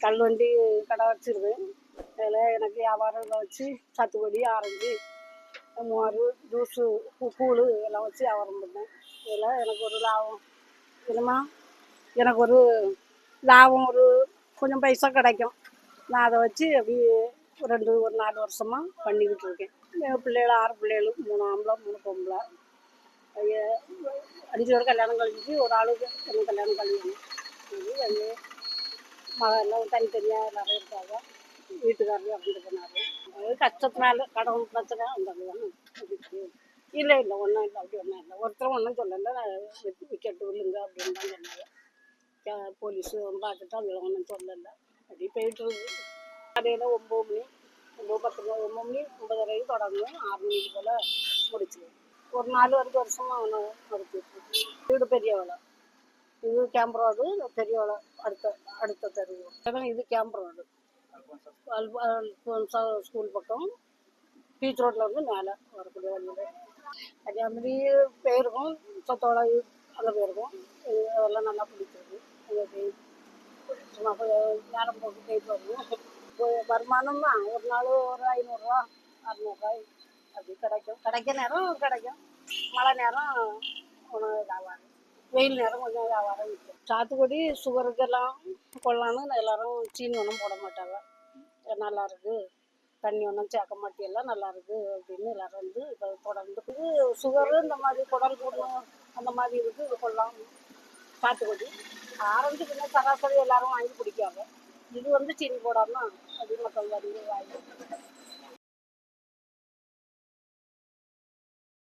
தள்ளுவண்டி கடை வச்சுருக்கேன். அதில் எனக்கு வியாபாரம் வச்சு சாத்துக்குடி, ஆரஞ்சு, மோர், ஜூஸு, கூழ் எல்லாம் வச்சு வியாபாரம் பண்ணேன். இதில் எனக்கு ஒரு லாபம் என்னமா, எனக்கு ஒரு லாபம் ஒரு கொஞ்சம் பைசா கிடைக்கும். நான் அதை வச்சு அப்படி ஒரு 4 வருஷமாக பண்ணிக்கிட்டு இருக்கேன். பிள்ளைகள் 6 பிள்ளைகள், 3 ஆம்பளை 3 பொம்பளை. 5 பேர் கல்யாணம் கழிஞ்சு, ஒரு ஆளுக்கு என்ன கல்யாணம் கல்யாணம் அது மகெல்லாம் தனித்தனியாக எல்லாரும் இருக்காங்க. வீட்டுக்காரரு அப்படின்னு பண்ணாரு. அது கஷ்டத்தினால கடவுள் பிரச்சனை வந்தது தானே. இல்லை ஒன்றும் இல்லை, அப்படி ஒன்றும் இல்லை. ஒருத்தரும் ஒன்றும் சொல்லலை. விக்கெட்டு விழுங்க அப்படின்னு தான் சொன்னாங்க. போலீஸு பார்த்துட்டு அதில் ஒன்றும் சொல்லலை. அப்படி போயிட்டுருக்கு. காலையில் 9 மணி 9 மணி 9:30 தொடங்கும். 6 மணிக்கு போல் முடிச்சுடுவேன். ஒரு 4 வருஷமாக அவனை நடத்திட்டு வீடு பெரிய வேலை. இது கேம்ப் ரோடு, பெரிய வேலை. அடுத்த தெருவு இடம் இது கேம்ப் ரோடு. அல்போன்சா ஸ்கூல் பக்கம் பீச் ரோட்டில் வந்து மேலே வரக்கூடிய வழியில் கன்னியாகுமரி போயிருக்கோம். சொத்தோட அங்கே போயிருக்கோம். அதெல்லாம் நல்லா பிடிச்சிருக்கு. அங்கே சும்மா நேரம் போட்டு போயிட்டு வருவோம். வருமானம் தான் ஒரு நாள் ஒரு 500 ரூபா 600 அப்படி கிடைக்க நேரம் கிடைக்கும். மழை நேரம் உணவு வியாபாரம், வெயில் நேரம் கொஞ்சம் வியாபாரம் இருக்கும். சாத்துக்குடி சுகருக்கெல்லாம் கொள்ளலான்னு எல்லாரும் சீனி ஒன்றும் போட மாட்டாங்க. நல்லா இருக்குது, தண்ணி ஒன்றும் சேர்க்க மாட்டியெல்லாம் நல்லா இருக்குது அப்படின்னு எல்லாரும் வந்து இப்போ தொடர்ந்து சுகரு இந்த மாதிரி குடல் புண்ணு அந்த மாதிரி இருக்குது. இது கொள்ளலாம். சாத்துக்குடி, ஆரஞ்சு பின்ன சராசரி எல்லாரும் வாங்கி குடிக்காங்க. இது வந்து சீனி போடாமல் அப்படி மக்கள்